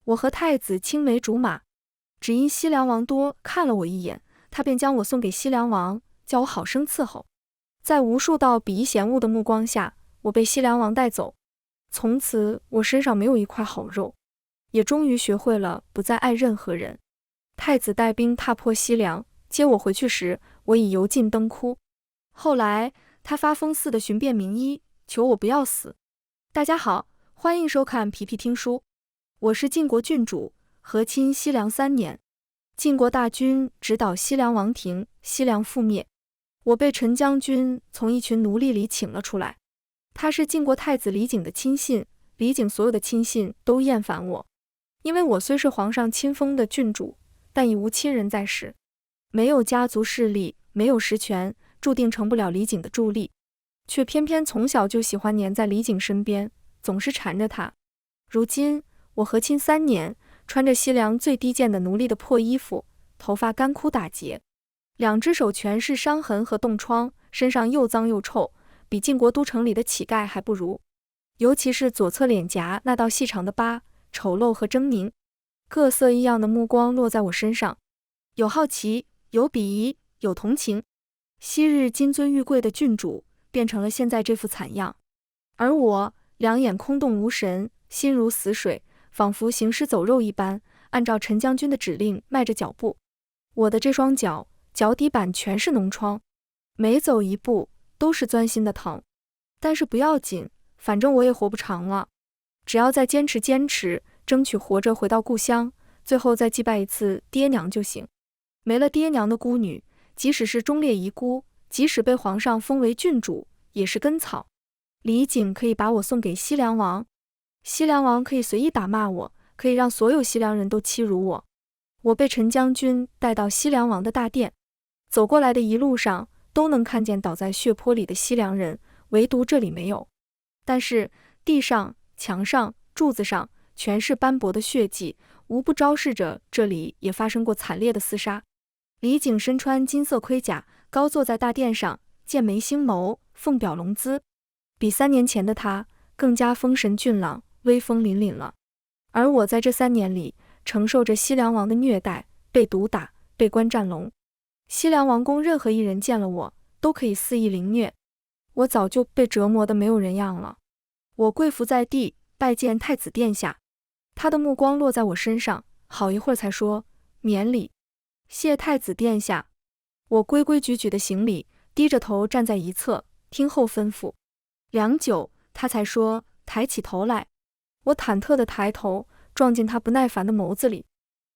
我和太子青梅竹马，只因西凉王多看了我一眼，他便将我送给西凉王，叫我好生伺候。在无数道鄙夷嫌恶的目光下，我被西凉王带走。从此我身上没有一块好肉，也终于学会了不再爱任何人。太子带兵踏破西凉，接我回去时，我已油尽灯枯。后来他发疯似的寻遍名医，求我不要死。大家好，欢迎收看皮皮听书，我是晋国郡主，和亲西凉3年。晋国大军直捣西凉王庭，西凉覆灭。我被陈将军从一群奴隶里请了出来。他是晋国太子李景的亲信，李景所有的亲信都厌烦我，因为我虽是皇上亲封的郡主，但已无亲人在世，没有家族势力，没有实权，注定成不了李景的助力，却偏偏从小就喜欢黏在李景身边，总是缠着他。如今我和亲3年，穿着西凉最低贱的奴隶的破衣服，头发干枯打结，2只手全是伤痕和冻疮，身上又脏又臭，比晋国都城里的乞丐还不如。尤其是左侧脸颊那道细长的疤，丑陋和狰狞。各色异样的目光落在我身上，有好奇，有鄙夷，有同情。昔日金尊玉贵的郡主，变成了现在这副惨样。而我两眼空洞无神，心如死水，仿佛行尸走肉一般，按照陈将军的指令迈着脚步。我的这双脚，脚底板全是脓疮，每走一步都是钻心的疼。但是不要紧，反正我也活不长了，只要再坚持坚持，争取活着回到故乡，最后再祭拜一次爹娘就行。没了爹娘的孤女，即使是忠烈遗孤，即使被皇上封为郡主，也是根草。李景可以把我送给西凉王，西凉王可以随意打骂我，可以让所有西凉人都欺辱我。我被陈将军带到西凉王的大殿，走过来的一路上都能看见倒在血泊里的西凉人，唯独这里没有。但是地上、墙上、柱子上全是斑驳的血迹，无不昭示着这里也发生过惨烈的厮杀。李景身穿金色盔甲，高坐在大殿上，剑眉星眸，凤表龙姿，比3年前的他更加风神俊朗，威风凛凛了。而我在这3年里承受着西凉王的虐待，被毒打，被关战笼。西凉王宫任何一人见了我，都可以肆意凌虐，我早就被折磨得没有人样了。我跪伏在地，拜见太子殿下。他的目光落在我身上，好一会儿才说：“免礼。”谢太子殿下。我规规矩矩的行礼，低着头站在一侧，听候吩咐。良久，他才说：“抬起头来。”我忐忑的抬头，撞进他不耐烦的眸子里。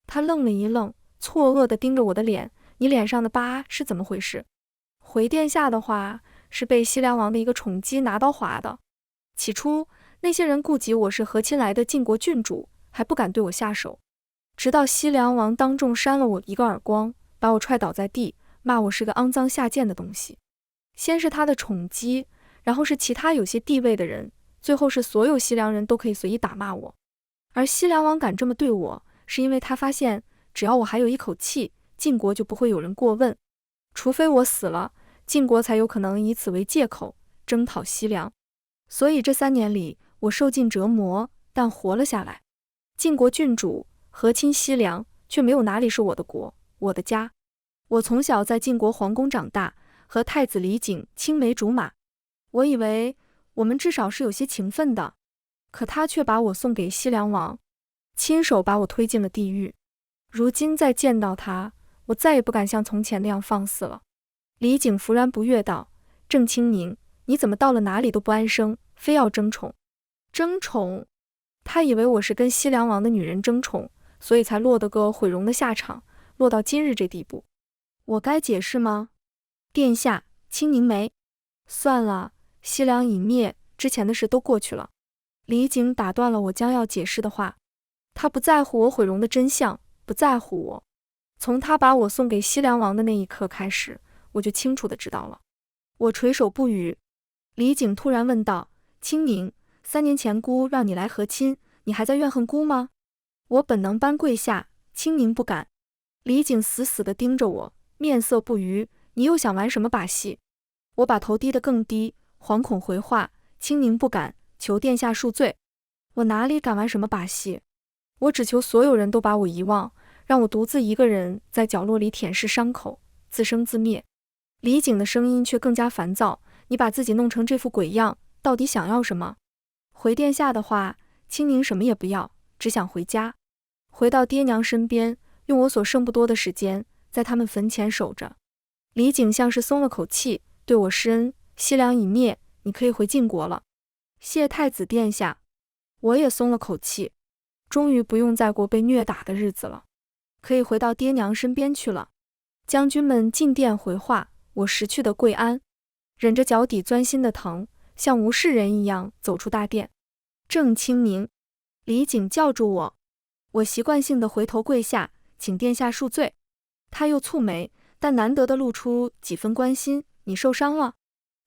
他愣了一愣，错愕地盯着我的脸：“你脸上的疤是怎么回事？”回殿下的话，是被西凉王的一个宠姬拿刀划的。起初那些人顾及我是和亲来的晋国郡主，还不敢对我下手，直到西凉王当众扇了我一个耳光，把我踹倒在地，骂我是个肮脏下贱的东西。先是他的宠姬，然后是其他有些地位的人，最后是所有西凉人都可以随意打骂我。而西凉王敢这么对我，是因为他发现只要我还有一口气，晋国就不会有人过问，除非我死了，晋国才有可能以此为借口征讨西凉。所以这3年里，我受尽折磨，但活了下来。晋国郡主和亲西凉，却没有哪里是我的国，我的家。我从小在晋国皇宫长大，和太子李景青梅竹马，我以为我们至少是有些情分的，可他却把我送给西凉王，亲手把我推进了地狱。如今再见到他，我再也不敢像从前那样放肆了。李景弗然不悦道：“郑清宁，你怎么到了哪里都不安生，非要争宠？”争宠？他以为我是跟西凉王的女人争宠，所以才落得个毁容的下场，落到今日这地步。我该解释吗？殿下，清宁没。算了，西凉已灭，之前的事都过去了。李景打断了我将要解释的话。他不在乎我毁容的真相，不在乎我。从他把我送给西凉王的那一刻开始，我就清楚地知道了。我垂手不语。李景突然问道：“清宁，3年前姑让你来和亲，你还在怨恨姑吗？”我本能般跪下：“清宁不敢。”李景死死地盯着我，面色不愉：“你又想玩什么把戏？”我把头低得更低，惶恐回话：“清宁不敢，求殿下恕罪。”我哪里敢玩什么把戏？我只求所有人都把我遗忘，让我独自一个人在角落里舔舐伤口，自生自灭。李景的声音却更加烦躁，你把自己弄成这副鬼样，到底想要什么？回殿下的话，青宁什么也不要，只想回家，回到爹娘身边，用我所剩不多的时间，在他们坟前守着。李景像是松了口气，对我施恩，西凉已灭，你可以回晋国了。谢太子殿下。我也松了口气，终于不用再过被虐打的日子了，可以回到爹娘身边去了。将军们进殿回话，我识趣的跪安，忍着脚底钻心的疼，像无事人一样走出大殿。正清明，李景叫住我，我习惯性的回头跪下，请殿下恕罪。他又蹙眉，但难得的露出几分关心，你受伤了？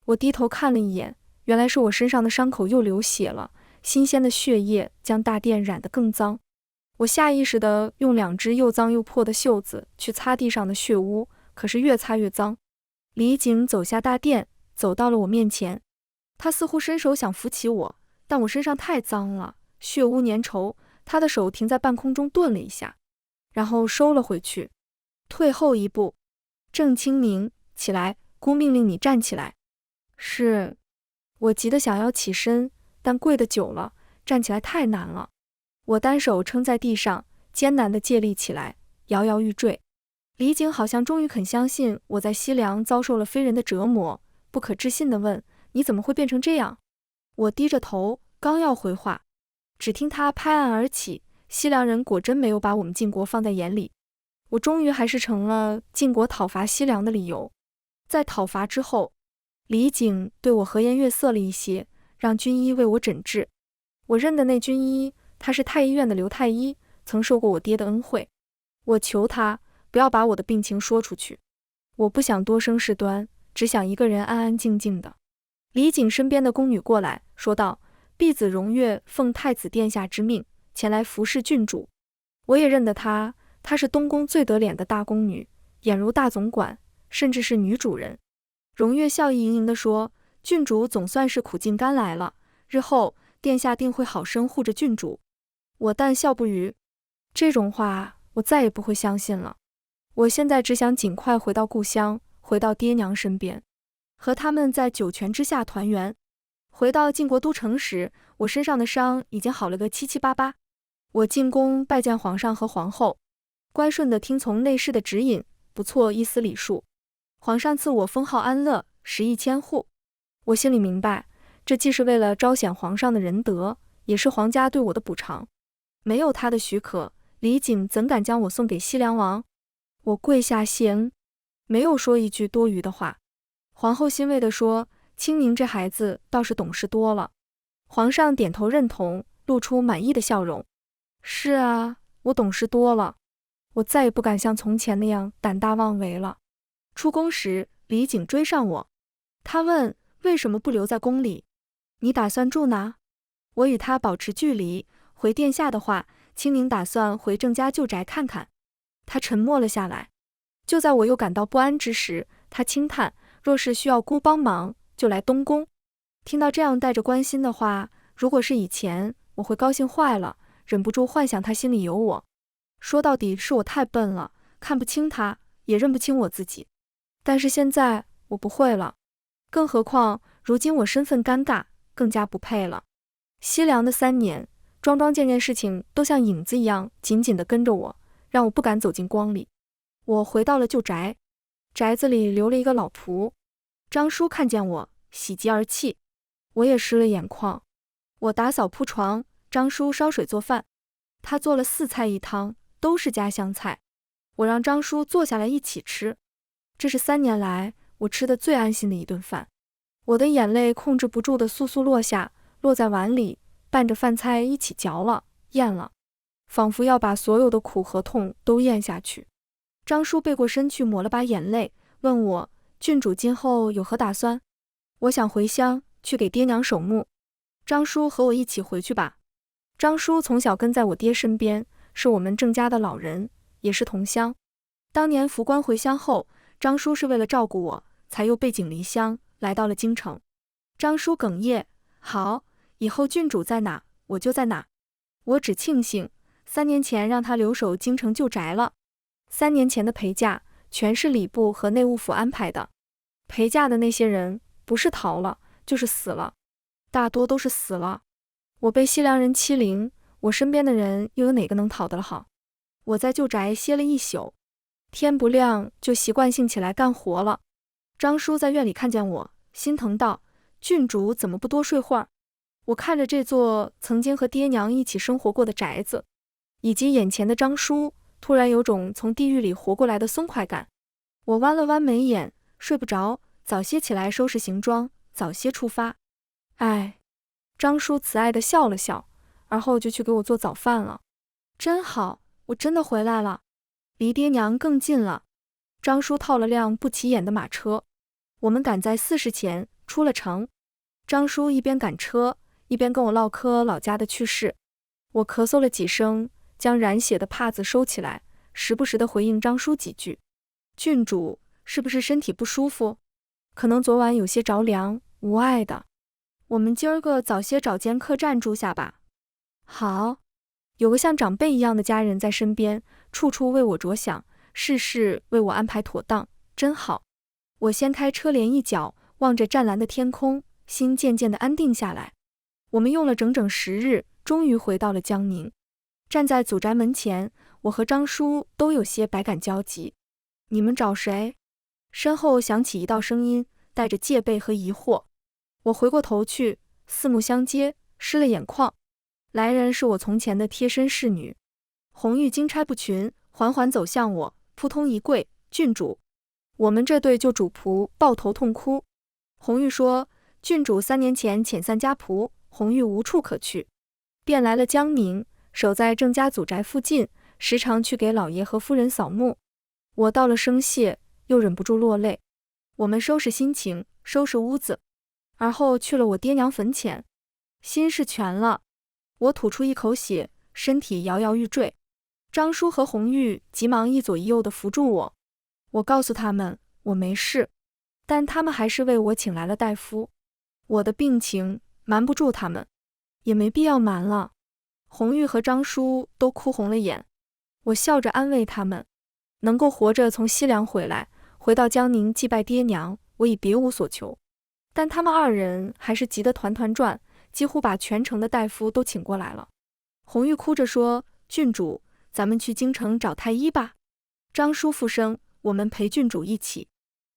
我低头看了一眼，原来是我身上的伤口又流血了，新鲜的血液将大殿染得更脏。我下意识地用2只又脏又破的袖子去擦地上的血污，可是越擦越脏。李景走下大殿，走到了我面前，他似乎伸手想扶起我，但我身上太脏了，血污粘稠，他的手停在半空中顿了一下，然后收了回去，退后一步。正清明，起来，姑命令你站起来。是。我急得想要起身，但跪得久了，站起来太难了。我单手撑在地上，艰难地借力起来，摇摇欲坠。李景好像终于肯相信我在西凉遭受了非人的折磨，不可置信地问，你怎么会变成这样？我低着头，刚要回话，只听他拍案而起，西凉人果真没有把我们晋国放在眼里。我终于还是成了晋国讨伐西凉的理由。在讨伐之后，李景对我和颜悦色了一些，让军医为我诊治。我认的那军医，他是太医院的刘太医，曾受过我爹的恩惠。我求他不要把我的病情说出去，我不想多生事端，只想一个人安安静静的。李景身边的宫女过来说道，婢子荣月奉太子殿下之命前来服侍郡主。我也认得她，她是东宫最得脸的大宫女，俨如大总管，甚至是女主人。荣月笑意盈盈地说，郡主总算是苦尽甘来了，日后殿下定会好生护着郡主。我淡笑不语，这种话我再也不会相信了。我现在只想尽快回到故乡，回到爹娘身边，和他们在九泉之下团圆。回到晋国都城时，我身上的伤已经好了个七七八八。我进宫拜见皇上和皇后，乖顺地听从内侍的指引，不错一丝礼数。皇上赐我封号安乐，食邑千户。我心里明白，这既是为了彰显皇上的仁德，也是皇家对我的补偿。没有他的许可，李景怎敢将我送给西凉王？我跪下谢恩，没有说一句多余的话。皇后欣慰地说，清明这孩子倒是懂事多了。皇上点头认同，露出满意的笑容。是啊，我懂事多了，我再也不敢像从前那样胆大妄为了。出宫时，李景追上我，他问为什么不留在宫里？你打算住哪？我与他保持距离，回殿下的话，清明打算回郑家旧宅看看。他沉默了下来，就在我又感到不安之时，他轻叹，若是需要姑帮忙，就来东宫。听到这样带着关心的话，如果是以前，我会高兴坏了，忍不住幻想他心里有我。说到底是我太笨了，看不清他，也认不清我自己。但是现在我不会了，更何况如今我身份尴尬，更加不配了。西凉的3年，桩桩件件事情都像影子一样紧紧地跟着我，让我不敢走进光里。我回到了旧宅，宅子里留了一个老仆。张叔看见我，喜极而泣，我也湿了眼眶。我打扫铺床，张叔烧水做饭，他做了4菜1汤，都是家乡菜。我让张叔坐下来一起吃，这是3年来我吃的最安心的一顿饭。我的眼泪控制不住的簌簌落下，落在碗里，拌着饭菜一起嚼了，咽了，仿佛要把所有的苦和痛都咽下去。张叔背过身去抹了把眼泪，问我，郡主今后有何打算？我想回乡去给爹娘守墓。张叔和我一起回去吧。张叔从小跟在我爹身边，是我们郑家的老人，也是同乡。当年福官回乡后，张叔是为了照顾我，才又背井离乡来到了京城。张叔哽咽，好，以后郡主在哪，我就在哪。我只庆幸3年前让他留守京城旧宅了。3年前的陪嫁全是礼部和内务府安排的。陪嫁的那些人不是逃了，就是死了，大多都是死了。我被西凉人欺凌，我身边的人又有哪个能讨得了好？我在旧宅歇了一宿，天不亮就习惯性起来干活了。张叔在院里看见我，心疼道：“郡主怎么不多睡会儿？”我看着这座曾经和爹娘一起生活过的宅子，以及眼前的张叔，突然有种从地狱里活过来的松快感。我弯了弯眉眼，睡不着，早些起来收拾行装，早些出发。哎，张叔慈爱地笑了笑，而后就去给我做早饭了。真好，我真的回来了，离爹娘更近了。张叔套了辆不起眼的马车，我们赶在4时前出了城。张叔一边赶车，一边跟我唠嗑老家的趣事。我咳嗽了几声，将染血的帕子收起来，时不时地回应张叔几句。郡主是不是身体不舒服？可能昨晚有些着凉，无碍的。我们今儿个早些找间客栈住下吧。好，有个像长辈一样的家人在身边，处处为我着想，事事为我安排妥当，真好。我掀开车帘一角，望着湛蓝的天空，心渐渐地安定下来。我们用了整整10日，终于回到了江宁。站在祖宅门前，我和张叔都有些百感交集。你们找谁？身后响起一道声音，带着戒备和疑惑。我回过头去，四目相接，湿了眼眶。来人是我从前的贴身侍女红玉，金钗不群，缓缓走向我，扑通一跪：“郡主！”我们这对旧主仆抱头痛哭。红玉说：“郡主3年前遣散家仆，红玉无处可去，便来了江宁，守在郑家祖宅附近，时常去给老爷和夫人扫墓。”我道了声谢，又忍不住落泪。我们收拾心情，收拾屋子，而后去了我爹娘坟前。心事全了，我吐出一口血，身体摇摇欲坠。张叔和红玉急忙一左一右地扶住我。我告诉他们我没事，但他们还是为我请来了大夫。我的病情瞒不住他们，也没必要瞒了。红玉和张叔都哭红了眼，我笑着安慰他们，能够活着从西凉回来，回到江宁祭拜爹娘，我已别无所求。但他们2人还是急得团团转，几乎把全城的大夫都请过来了。红玉哭着说：“郡主，咱们去京城找太医吧。”张叔附声：“我们陪郡主一起。”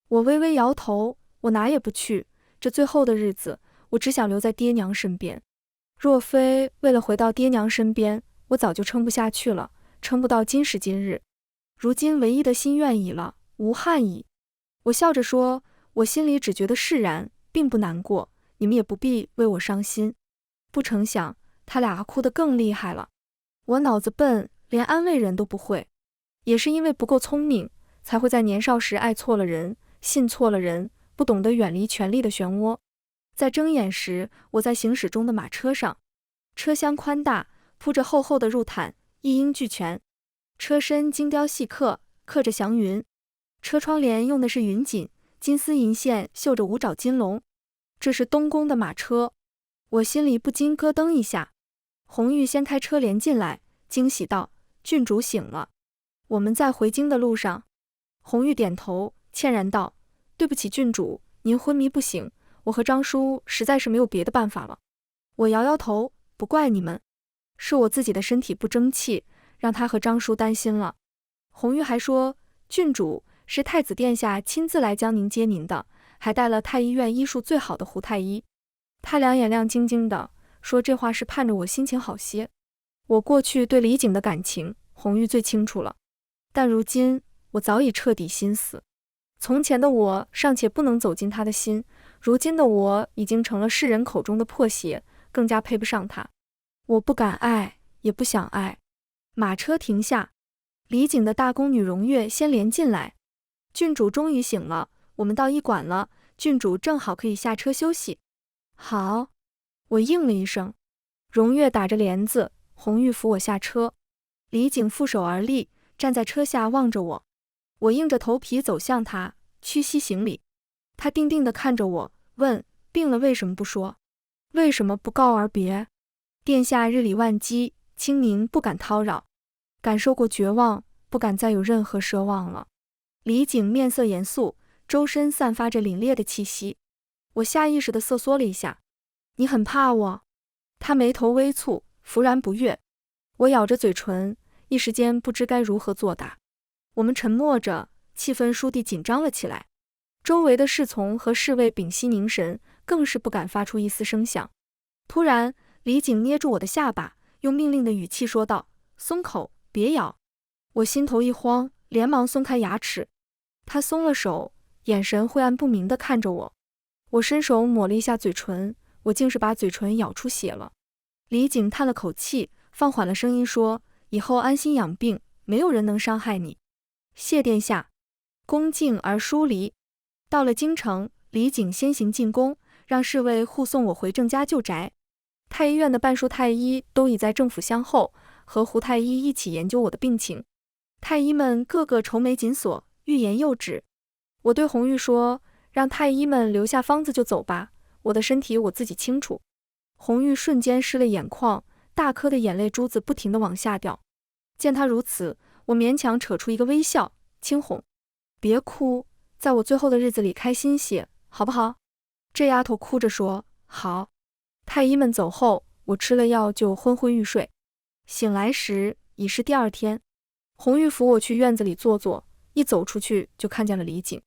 我微微摇头，我哪也不去。这最后的日子，我只想留在爹娘身边。若非为了回到爹娘身边，我早就撑不下去了，撑不到今时今日。如今唯一的心愿已了，无憾矣。我笑着说：“我心里只觉得释然，并不难过，你们也不必为我伤心。”不成想，他俩哭得更厉害了。我脑子笨，连安慰人都不会，也是因为不够聪明，才会在年少时爱错了人，信错了人，不懂得远离权力的漩涡。在睁眼时，我在行驶中的马车上，车厢宽大，铺着厚厚的褥毯，一应俱全。车身精雕细刻，刻着祥云。车窗帘用的是云锦，金丝银线绣着5爪金龙。这是东宫的马车，我心里不禁咯噔一下。红玉掀开车帘进来，惊喜道：“郡主醒了，我们在回京的路上。”红玉点头，歉然道：“对不起郡主，您昏迷不醒，我和张叔实在是没有别的办法了。”我摇摇头，不怪你们，是我自己的身体不争气，让他和张叔担心了。红玉还说：“郡主是太子殿下亲自来江宁接您的，还带了太医院医术最好的胡太医。”他两眼亮晶晶的，说这话是盼着我心情好些。我过去对李景的感情，红玉最清楚了，但如今我早已彻底心死。从前的我尚且不能走进他的心，如今的我已经成了世人口中的破鞋，更加配不上他。我不敢爱，也不想爱。马车停下，李景的大宫女荣月先连进来：“郡主终于醒了，我们到医馆了，郡主正好可以下车休息。”好，我应了一声。荣月打着帘子，红玉扶我下车。李景负手而立，站在车下望着我。我硬着头皮走向他，屈膝行礼。他定定地看着我，问：“病了为什么不说？为什么不告而别？殿下日理万机，清明不敢叨扰，感受过绝望，不敢再有任何奢望了。李景面色严肃，周身散发着凛冽的气息。我下意识地瑟缩了一下。你很怕我？他眉头微蹙，弗然不悦。我咬着嘴唇，一时间不知该如何作答。我们沉默着，气氛倏地紧张了起来。周围的侍从和侍卫屏息凝神，更是不敢发出一丝声响。突然，李景捏住我的下巴，用命令的语气说道：“松口，别咬。”我心头一慌，连忙松开牙齿。他松了手，眼神晦暗不明地看着我。我伸手抹了一下嘴唇，我竟是把嘴唇咬出血了。李景叹了口气，放缓了声音说：“以后安心养病，没有人能伤害你。”谢殿下。恭敬而疏离。到了京城，李景先行进宫，让侍卫护送我回郑家旧宅。太医院的半数太医都已在政府相候，和胡太医一起研究我的病情。太医们个个愁眉紧锁，欲言又止。我对红玉说：“让太医们留下方子就走吧，我的身体我自己清楚。”红玉瞬间湿了眼眶，大颗的眼泪珠子不停地往下掉。见她如此，我勉强扯出一个微笑，轻哄：“别哭，在我最后的日子里开心些，好不好？”这丫头哭着说：“好。”太医们走后，我吃了药就昏昏欲睡。醒来时已是第二天。红玉扶我去院子里坐坐，一走出去就看见了李景。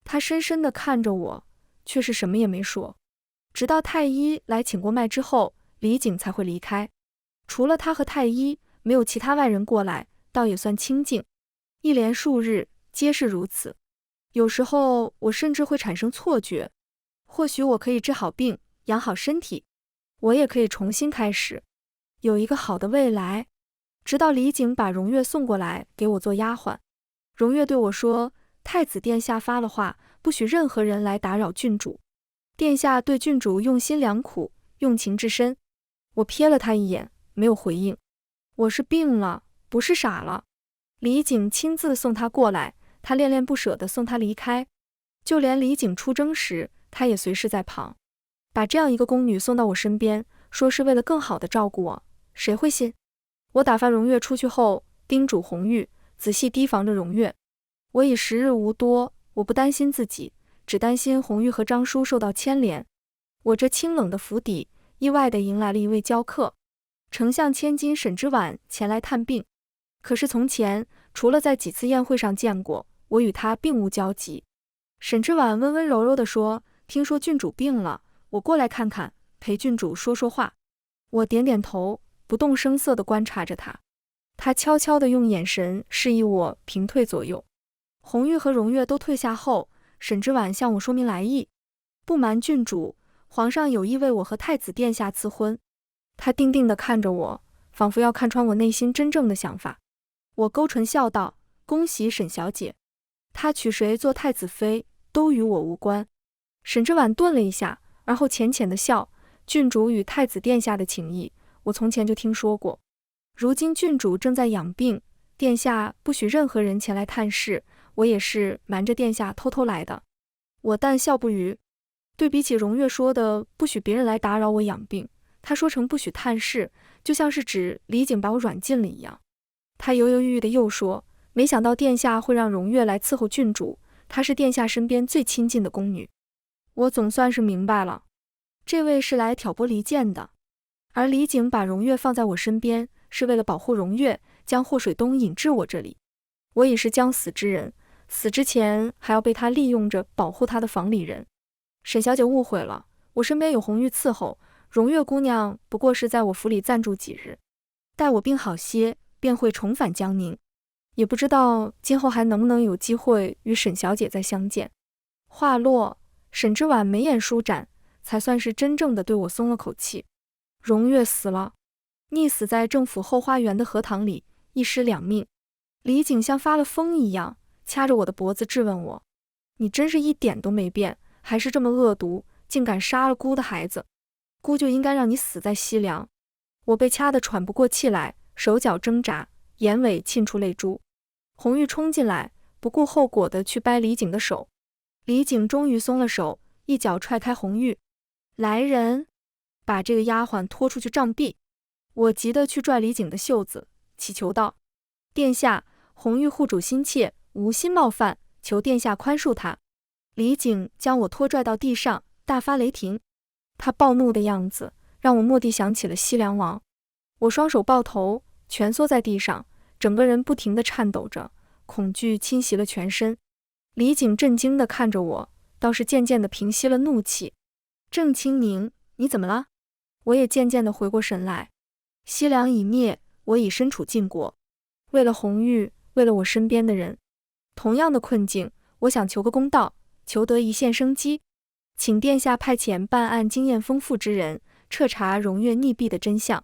他深深地看着我，却是什么也没说。直到太医来请过脉之后，李景才会离开。除了他和太医，没有其他外人过来，倒也算清静。一连数日皆是如此。有时候我甚至会产生错觉，或许我可以治好病，养好身体，我也可以重新开始，有一个好的未来。直到李景把荣月送过来给我做丫鬟。荣月对我说：“太子殿下发了话，不许任何人来打扰郡主。殿下对郡主用心良苦，用情至深。”我瞥了他一眼，没有回应。我是病了，不是傻了。李景亲自送他过来，他恋恋不舍地送他离开。就连李景出征时，他也随侍在旁。把这样一个宫女送到我身边，说是为了更好地照顾我，谁会信？我打发荣月出去后，叮嘱红玉仔细提防着荣月。我已时日无多，我不担心自己，只担心红玉和张叔受到牵连。我这清冷的府邸，意外地迎来了一位娇客，丞相千金沈之婉前来探病。可是从前除了在几次宴会上见过，我与她并无交集。沈之婉温温柔柔地说：“听说郡主病了，我过来看看，陪郡主说说话。”我点点头，不动声色地观察着她。她悄悄地用眼神示意我平退左右。红玉和荣月都退下后，沈之婉向我说明来意：“不瞒郡主，皇上有意为我和太子殿下赐婚。”她定定地看着我，仿佛要看穿我内心真正的想法。我勾唇笑道：“恭喜沈小姐，她娶谁做太子妃都与我无关。”沈之婉顿了一下，而后浅浅地笑：“郡主与太子殿下的情谊，我从前就听说过。如今郡主正在养病，殿下不许任何人前来探视，我也是瞒着殿下偷偷来的。”我淡笑不语。对比起荣月说的不许别人来打扰我养病，他说成不许探视，就像是指李景把我软禁了一样。他犹犹豫豫的又说：“没想到殿下会让荣月来伺候郡主，她是殿下身边最亲近的宫女。”我总算是明白了，这位是来挑拨离间的。而李景把荣月放在我身边，是为了保护荣月，将霍水东引至我这里。我已是将死之人，死之前还要被他利用着保护他的房里人。沈小姐误会了，我身边有红玉伺候，荣月姑娘不过是在我府里暂住几日，待我病好些，便会重返江宁。也不知道今后还能不能有机会与沈小姐再相见。话落，沈之婉眉眼舒展，才算是真正的对我松了口气。荣月死了，溺死在政府后花园的荷塘里，一尸两命。李景像发了疯一样掐着我的脖子质问我：“你真是一点都没变，还是这么恶毒，竟敢杀了姑的孩子。姑就应该让你死在西凉。”我被掐得喘不过气来，手脚挣扎，眼尾沁出泪珠。红玉冲进来，不顾后果的去掰李景的手。李景终于松了手，一脚踹开红玉：“来人，把这个丫鬟拖出去杖毙！”我急得去拽李景的袖子，祈求道：殿下，红玉护主心切，无心冒犯，求殿下宽恕他。李景将我拖拽到地上，大发雷霆。他暴怒的样子让我蓦地想起了西凉王。我双手抱头，蜷缩在地上，整个人不停地颤抖着，恐惧侵袭了全身。李景震惊地看着我，倒是渐渐地平息了怒气。郑清宁，你怎么了？我也渐渐地回过神来。西凉已灭，我已身处晋国，为了红玉，为了我身边的人，同样的困境，我想求个公道，求得一线生机，请殿下派遣办案经验丰富之人，彻查荣月溺毙的真相。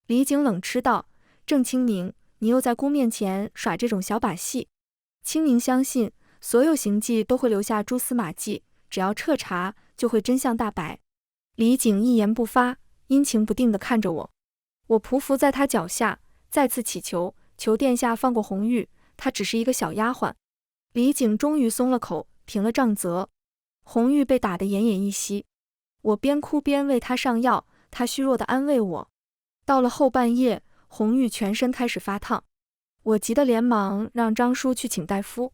李景冷嗤道：郑清宁，你又在姑面前耍这种小把戏。清宁相信，所有行迹都会留下蛛丝马迹，只要彻查，就会真相大白。李景一言不发，阴晴不定地看着我。我匍匐在他脚下，再次祈求，求殿下放过红玉，她只是一个小丫鬟。李景终于松了口，停了杖责。红玉被打得奄奄一息，我边哭边为她上药，她虚弱地安慰我。到了后半夜，红玉全身开始发烫，我急得连忙让张叔去请大夫。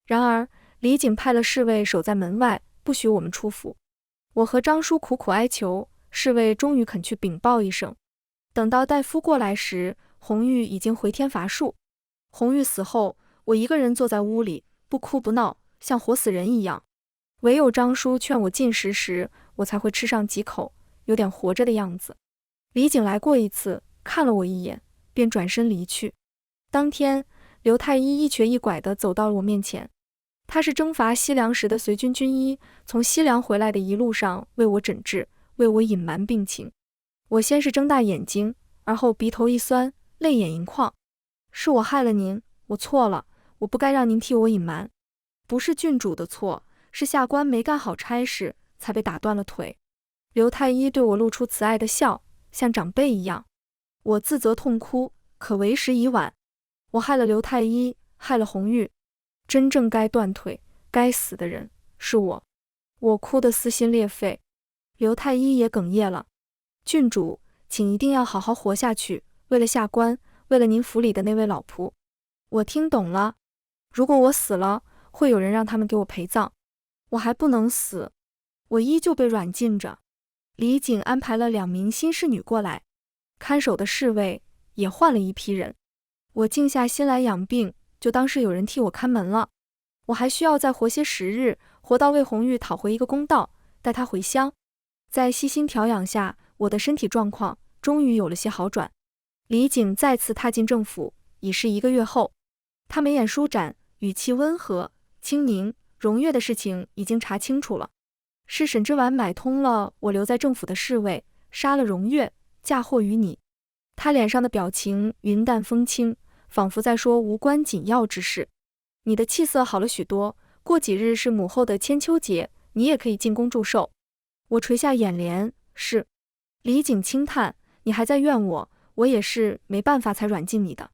然而李景派了侍卫守在门外，不许我们出府。我和张叔苦苦哀求，侍卫终于肯去禀报一声。等到大夫过来时，红玉已经回天乏术。红玉死后，我一个人坐在屋里，不哭不闹，像活死人一样。唯有张叔劝我进食时，我才会吃上几口，有点活着的样子。李景来过一次，看了我一眼，便转身离去。当天，刘太医一瘸一拐地走到了我面前。他是征伐西凉时的随军军医，从西凉回来的一路上为我诊治，为我隐瞒病情。我先是睁大眼睛，而后鼻头一酸，泪眼盈眶。是我害了您，我错了，我不该让您替我隐瞒。不是郡主的错，是下官没干好差事，才被打断了腿。刘太医对我露出慈爱的笑，像长辈一样。我自责痛哭，可为时已晚。我害了刘太医，害了红玉，真正该断腿、该死的人是我。我哭得撕心裂肺。刘太医也哽咽了。郡主，请一定要好好活下去，为了下官，为了您府里的那位老仆。我听懂了，如果我死了，会有人让他们给我陪葬。我还不能死，我依旧被软禁着。李景安排了2名新侍女过来，看守的侍卫也换了一批人。我静下心来养病，就当是有人替我看门了。我还需要再活些时日，活到为红玉讨回一个公道，带她回乡。在悉心调养下，我的身体状况终于有了些好转。李景再次踏进政府，已是1个月后。他眉眼舒展，语气温和：清宁，荣月的事情已经查清楚了，是沈之婉买通了我留在政府的侍卫，杀了荣月，嫁祸于你。他脸上的表情云淡风轻，仿佛在说无关紧要之事。你的气色好了许多，过几日是母后的千秋节，你也可以进宫祝寿。我垂下眼帘，是。李景轻叹：你还在怨我，我也是没办法才软禁你的。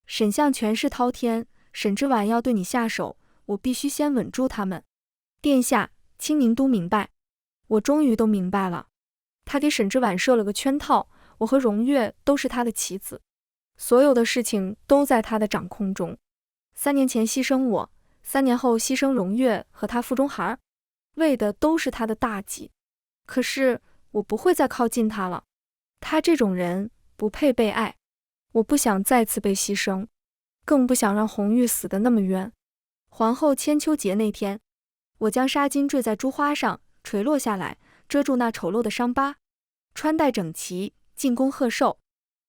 沈相权势滔天，沈之婉要对你下手，我必须先稳住他们。殿下，清宁都明白。我终于都明白了。他给沈之婉设了个圈套，我和荣月都是他的棋子，所有的事情都在他的掌控中。3年前牺牲我，3年后牺牲荣月和他腹中孩，为的都是他的大计。可是我不会再靠近他了，他这种人不配被爱。我不想再次被牺牲，更不想让红玉死得那么冤。皇后千秋节那天，我将纱巾坠在珠花上，垂落下来，遮住那丑陋的伤疤，穿戴整齐，进宫贺寿。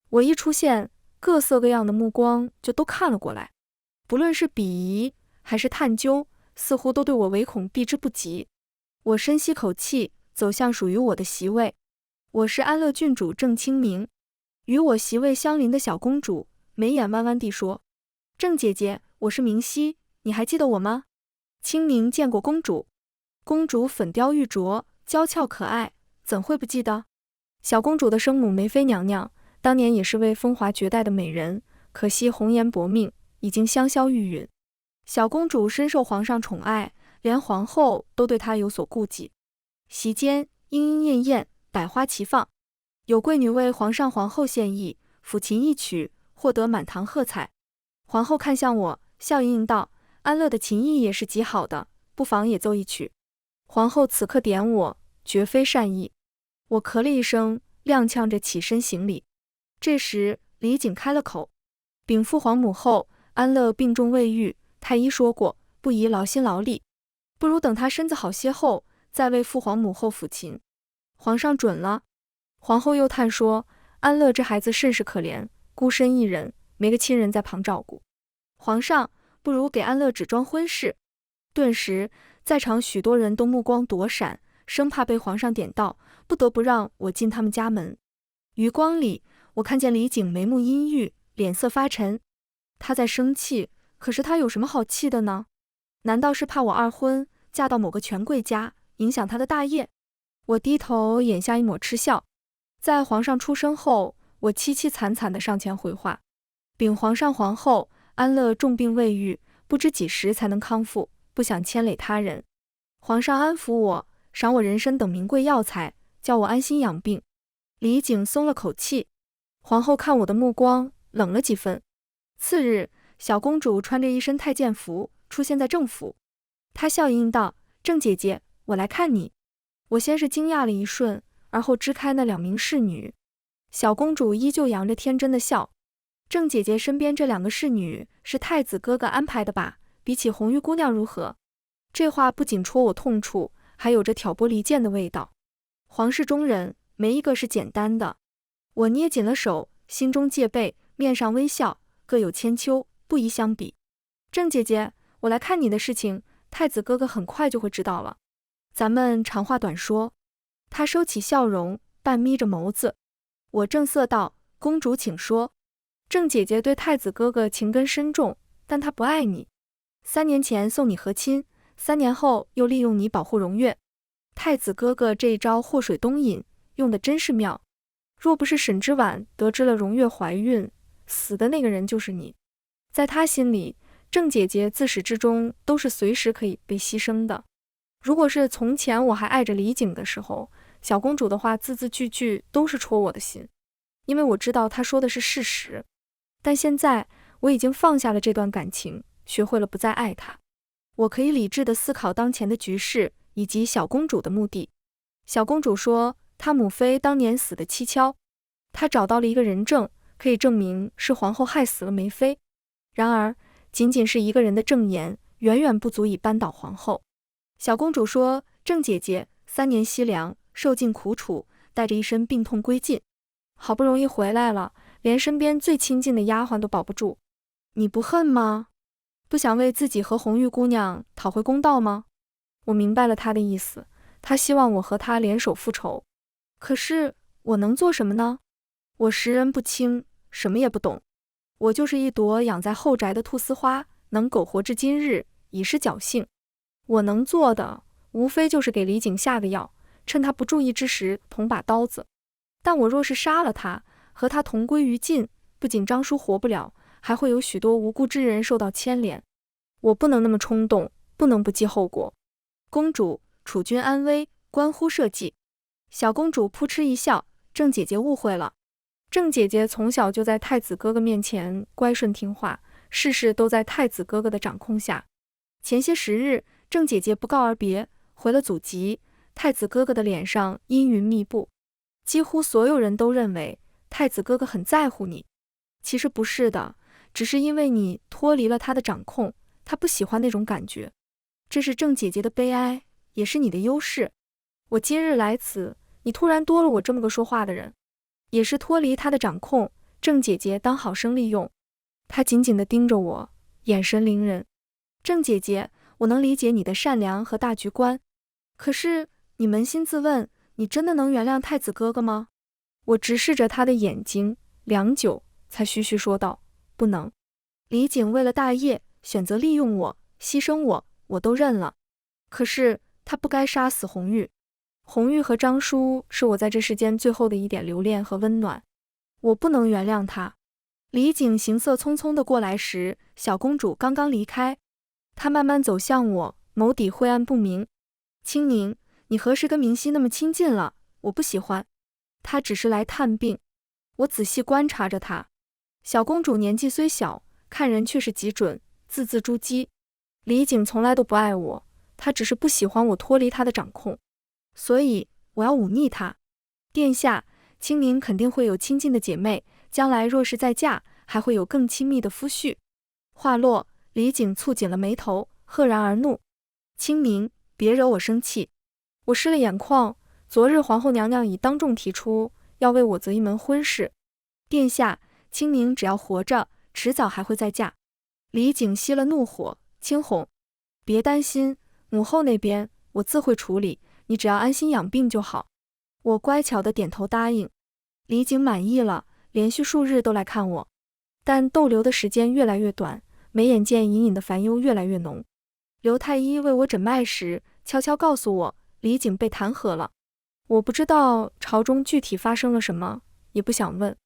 我一出现，各色各样的目光就都看了过来，不论是鄙夷还是探究，似乎都对我唯恐避之不及。我深吸口气，走向属于我的席位。我是安乐郡主郑清明。与我席位相邻的小公主眉眼弯弯地说：郑姐姐，我是明熙，你还记得我吗？清明见过公主。公主粉雕玉琢，娇俏可爱，怎会不记得？小公主的生母梅妃娘娘当年也是位风华绝代的美人，可惜红颜薄命，已经香消玉殒。小公主深受皇上宠爱，连皇后都对她有所顾忌。席间莺莺燕燕，百花齐放，有贵女为皇上皇后献艺，抚琴一曲，获得满堂喝彩。皇后看向我，笑盈盈道：“安乐的琴艺也是极好的，不妨也奏一曲。”皇后此刻点我，绝非善意。我咳了一声，踉跄着起身行礼。这时李景开了口：“禀父皇母后，安乐病重未愈，太医说过，不宜劳心劳力，不如等他身子好些后，再为父皇母后抚琴。”皇上准了。皇后又叹说：“安乐这孩子甚是可怜，孤身一人，没个亲人在旁照顾。皇上，不如给安乐只装婚事。”顿时，在场许多人都目光躲闪，生怕被皇上点到，不得不让我进他们家门。余光里，我看见李景眉目阴郁，脸色发沉。他在生气，可是他有什么好气的呢？难道是怕我二婚，嫁到某个权贵家，影响他的大业？我低头掩下一抹嗤笑。在皇上出生后，我凄凄惨惨地上前回话：“禀皇上皇后，安乐重病未愈，不知几时才能康复，不想牵累他人。皇上安抚我，赏我人参等名贵药材，叫我安心养病。”李景松了口气。皇后看我的目光冷了几分。次日，小公主穿着一身太监服出现在正府，她笑盈盈道：“郑姐姐，我来看你。”我先是惊讶了一瞬，而后支开那2名侍女。小公主依旧扬着天真的笑：“郑姐姐身边这2个侍女是太子哥哥安排的吧？比起红玉姑娘如何？”这话不仅戳我痛处，还有着挑拨离间的味道。皇室中人没一个是简单的。我捏紧了手，心中戒备，面上微笑，各有千秋，不宜相比。郑姐姐，我来看你的事情，太子哥哥很快就会知道了。咱们长话短说。她收起笑容，半眯着眸子。我正色道：“公主请说。郑姐姐对太子哥哥情根深重，但他不爱你。3年前送你和亲，3年后又利用你保护荣月。太子哥哥这一招祸水东引，用的真是妙。若不是沈之婉得知了荣月怀孕，死的那个人就是你。在他心里，郑姐姐自始至终都是随时可以被牺牲的。如果是从前我还爱着李景的时候，小公主的话字字句句都是戳我的心，因为我知道她说的是事实。但现在我已经放下了这段感情，学会了不再爱她。我可以理智地思考当前的局势以及小公主的目的。小公主说，她母妃当年死得蹊跷，她找到了一个人证，可以证明是皇后害死了梅妃。然而，仅仅是一个人的证言，远远不足以扳倒皇后。小公主说，郑姐姐3年西凉，受尽苦楚，带着一身病痛归尽，好不容易回来了，连身边最亲近的丫鬟都保不住。你不恨吗？不想为自己和红玉姑娘讨回公道吗？我明白了她的意思，她希望我和她联手复仇。可是我能做什么呢？我识人不清，什么也不懂。我就是一朵养在后宅的菟丝花，能苟活至今日，已是侥幸。我能做的，无非就是给李景下个药，趁他不注意之时捅把刀子。但我若是杀了他，和他同归于尽，不仅张叔活不了，还会有许多无辜之人受到牵连。我不能那么冲动，不能不计后果。公主，储君安危，关乎社稷。小公主扑哧一笑，郑姐姐误会了。郑姐姐从小就在太子哥哥面前乖顺听话，事事都在太子哥哥的掌控下。前些时日，郑姐姐不告而别，回了祖籍，太子哥哥的脸上阴云密布，几乎所有人都认为太子哥哥很在乎你。其实不是的，只是因为你脱离了他的掌控，他不喜欢那种感觉。这是郑姐姐的悲哀，也是你的优势。我今日来此，你突然多了我这么个说话的人，也是脱离他的掌控，郑姐姐当好生利用。她紧紧地盯着我，眼神凌人。郑姐姐，我能理解你的善良和大局观，可是你扪心自问，你真的能原谅太子哥哥吗？我直视着他的眼睛，良久，才徐徐说道：“不能。李景为了大业，选择利用我，牺牲我，我都认了。可是他不该杀死红玉。红玉和张叔是我在这世间最后的一点留恋和温暖，我不能原谅他。”李景行色匆匆地过来时，小公主刚刚离开。他慢慢走向我，眸底晦暗不明。青宁，你何时跟明熙那么亲近了？我不喜欢。他只是来探病。我仔细观察着她。小公主年纪虽小，看人却是极准，字字珠玑。李景从来都不爱我，他只是不喜欢我脱离他的掌控，所以我要忤逆他。殿下，清明肯定会有亲近的姐妹，将来若是再嫁，还会有更亲密的夫婿。话落，李景蹙紧了眉头，赫然而怒：清明，别惹我生气。我湿了眼眶，昨日皇后娘娘已当众提出要为我择一门婚事。殿下，清明只要活着，迟早还会再嫁。李景熄了怒火，轻哄：别担心，母后那边我自会处理，你只要安心养病就好。我乖巧地点头答应。李景满意了，连续数日都来看我，但逗留的时间越来越短，眉眼间隐隐的烦忧越来越浓。刘太医为我诊脉时，悄悄告诉我李景被弹劾了。我不知道朝中具体发生了什么，也不想问，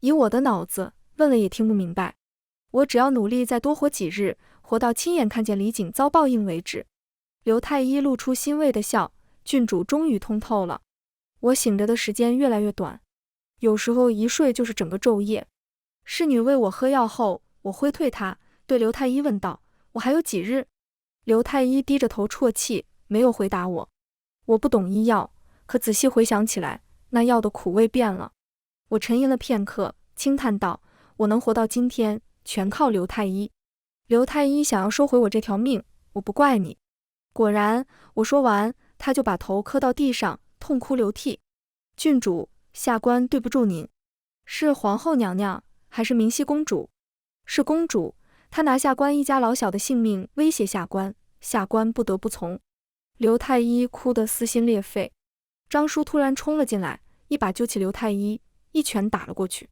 以我的脑子问了也听不明白。我只要努力再多活几日，活到亲眼看见李景遭报应为止。刘太医露出欣慰的笑，郡主终于通透了。我醒着的时间越来越短，有时候一睡就是整个昼夜。侍女为我喝药后，我挥退她，对刘太医问道：我还有几日？刘太医低着头啜泣，没有回答我。我不懂医药，可仔细回想起来，那药的苦味变了。我沉吟了片刻，轻叹道：我能活到今天，全靠刘太医。刘太医想要收回我这条命，我不怪你。果然，我说完，他就把头磕到地上，痛哭流涕。郡主，下官对不住您。是皇后娘娘，还是明熹公主？是公主，她拿下官一家老小的性命威胁下官，下官不得不从。刘太医哭得撕心裂肺。张叔突然冲了进来，一把揪起刘太医，一拳打了过去。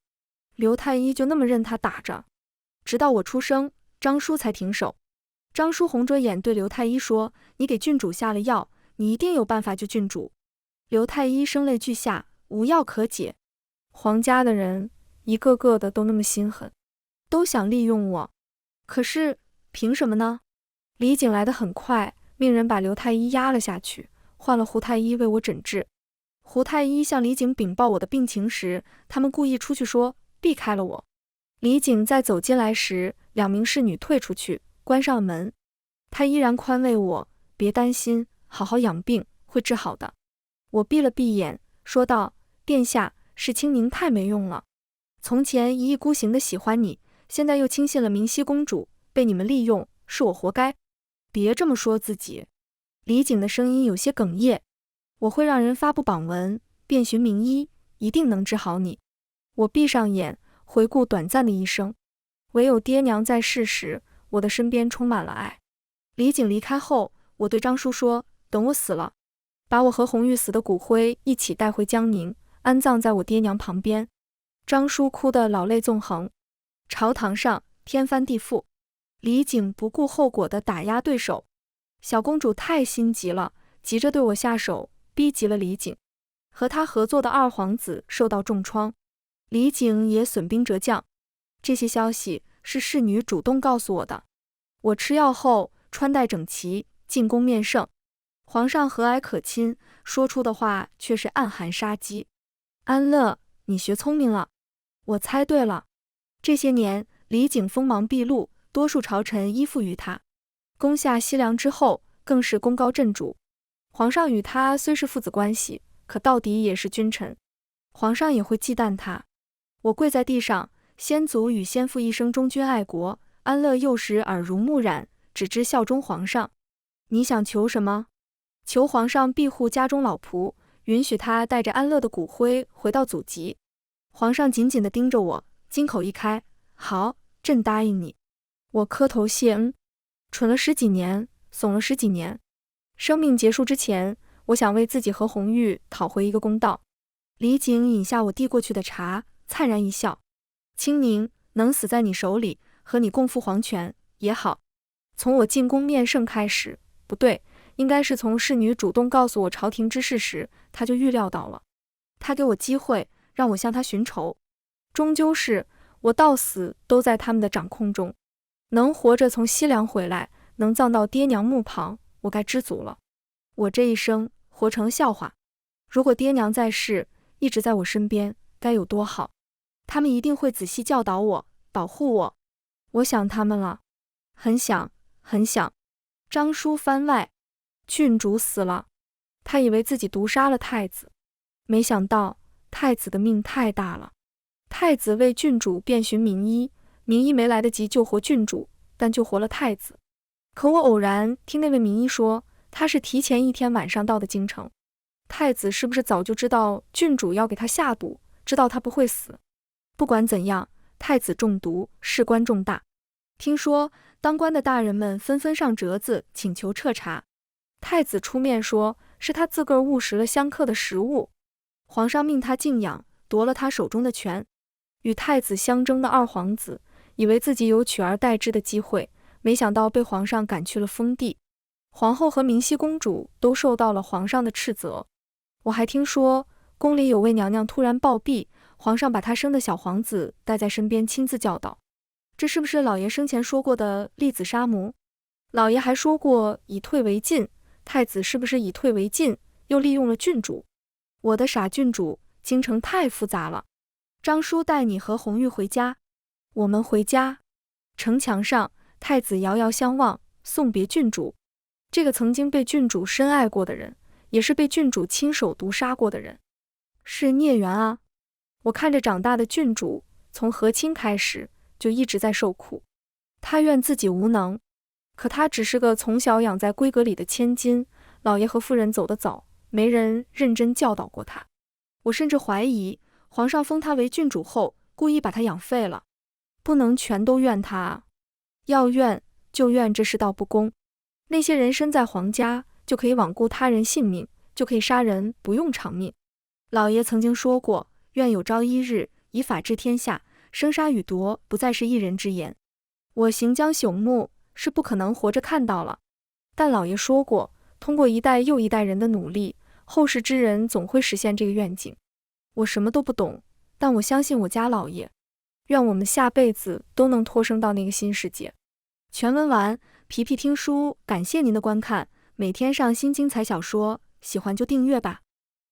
刘太医就那么任他打着，直到我出声，张叔才停手。张叔红着眼对刘太医说：你给郡主下了药，你一定有办法救郡主。刘太医声泪俱下，无药可解。皇家的人一个个的都那么心狠，都想利用我，可是凭什么呢？李景来得很快，命人把刘太医压了下去，换了胡太医为我诊治。胡太医向李景禀报我的病情时，他们故意出去说，避开了我。李景再走进来时，两名侍女退出去，关上了门。他依然宽慰我，别担心，好好养病，会治好的。我闭了闭眼，说道：殿下，是清明太没用了。从前一意孤行的喜欢你，现在又轻信了明熹公主，被你们利用，是我活该。别这么说自己。李景的声音有些哽咽。我会让人发布榜文，遍寻名医，一定能治好你。我闭上眼，回顾短暂的一生，唯有爹娘在世时，我的身边充满了爱。李景离开后，我对张叔说：等我死了，把我和红玉死的骨灰一起带回江宁，安葬在我爹娘旁边。张叔哭得老泪纵横。朝堂上天翻地覆，李景不顾后果地打压对手。小公主太心急了，急着对我下手，逼急了李景。和他合作的二皇子受到重创，李景也损兵折将。这些消息是侍女主动告诉我的。我吃药后穿戴整齐，进宫面圣。皇上和蔼可亲，说出的话却是暗含杀机。安乐，你学聪明了。我猜对了。这些年，李景锋芒毕露，多数朝臣依附于他。攻下西凉之后，更是功高震主。皇上与他虽是父子关系，可到底也是君臣。皇上也会忌惮他。我跪在地上，先祖与先父一生忠君爱国，安乐幼时耳濡目染，只知效忠皇上。你想求什么？求皇上庇护家中老仆，允许他带着安乐的骨灰回到祖籍。皇上紧紧地盯着我，金口一开：好，朕答应你。我磕头谢恩。蠢了十几年，怂了十几年。生命结束之前，我想为自己和红玉讨回一个公道。李景饮下我递过去的茶，灿然一笑：清明能死在你手里，和你共赴黄泉也好。从我进宫面圣开始，不对，应该是从侍女主动告诉我朝廷之事时，他就预料到了。他给我机会，让我向他寻仇。终究是我到死都在他们的掌控中。能活着从西凉回来，能葬到爹娘墓旁，我该知足了。我这一生活成笑话。如果爹娘在世，一直在我身边，该有多好。他们一定会仔细教导我，保护我。我想他们了，很想，很想。张叔番外，郡主死了，他以为自己毒杀了太子，没想到太子的命太大了。太子为郡主遍寻名医，名医没来得及救活郡主，但救活了太子。可我偶然听那位名医说，他是提前一天晚上到的京城。太子是不是早就知道郡主要给他下毒，知道他不会死？不管怎样，太子中毒，事关重大。听说当官的大人们纷纷上折子请求彻查。太子出面说是他自个儿误食了香客的食物，皇上命他静养，夺了他手中的权。与太子相争的二皇子以为自己有取而代之的机会，没想到被皇上赶去了封地。皇后和明熹公主都受到了皇上的斥责。我还听说宫里有位娘娘突然暴毙，皇上把她生的小皇子带在身边亲自教导。这是不是老爷生前说过的粒子杀母？老爷还说过以退为进，太子是不是以退为进，又利用了郡主？我的傻郡主，京城太复杂了。张叔带你和红玉回家。我们回家。城墙上，太子遥遥相望，送别郡主。这个曾经被郡主深爱过的人，也是被郡主亲手毒杀过的人，是孽缘啊！我看着长大的郡主，从和亲开始就一直在受苦。他怨自己无能，可他只是个从小养在闺阁里的千金，老爷和夫人走得早，没人认真教导过他。我甚至怀疑，皇上封他为郡主后，故意把他养废了。不能全都怨他啊！要怨就怨这世道不公。那些人身在皇家，就可以罔顾他人性命，就可以杀人，不用偿命。老爷曾经说过，愿有朝一日，以法治天下，生杀予夺不再是一人之言。我行将朽木，是不可能活着看到了。但老爷说过，通过一代又一代人的努力，后世之人总会实现这个愿景。我什么都不懂，但我相信我家老爷。愿我们下辈子都能脱生到那个新世界。全文完，皮皮听书，感谢您的观看，每天上新精彩小说，喜欢就订阅吧。